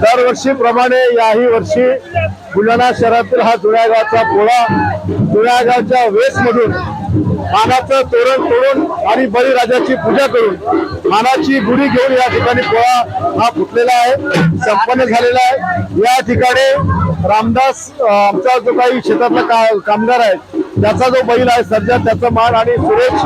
दरवर्षीप्रमाणे याही वर्षी बुलढाणा शहरातील हा जुन्या गावचा पोळा जुन्या गावच्या वेशमधून मानाचं तोरण तोडून आणि बळीराजाची पूजा करून मानाची गुढी घेऊन या ठिकाणी पोळा हा फुटलेला आहे, संपन्न झालेला आहे। या ठिकाणी रामदास आमचा जो काही शेतातला कामगार आहे त्याचा जो बैल आहे सध्या त्याचा मान आणि सुरेश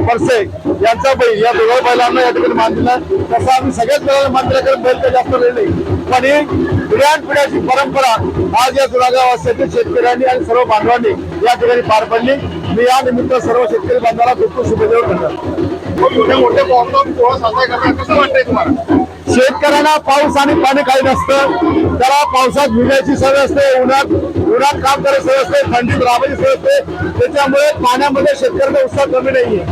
परसे यांचा बैल या दोघा बैलांना या ठिकाणी मान दिला। तसा आम्ही सगळ्याच बैलांना मान दिला कारण बैल काही जास्त वेळ नाही, पण ही पिढ्यानपिढ्याची परंपरा आज या जुनागाव वासियांनी शेतकऱ्यांनी आणि सर्व बांधवांनी या ठिकाणी पार पडली। मी या निमित्त सर्व शेतकरी बांधवांना खूप खूप शुभेच्छा देतो। मोठ्या पावसात पोळा साजरा करताना कसं वाटतंय तुम्हाला? शेतकऱ्यांना पाऊस आणि पाणी काही नसतं, त्याला पावसात भिजायची सवय असते, उन्हात काम करायची सवय असते, थंडीत राबायची सवय असते, त्याच्यामुळे पाण्यामध्ये शेतकऱ्याचा उत्साह कमी नाहीये।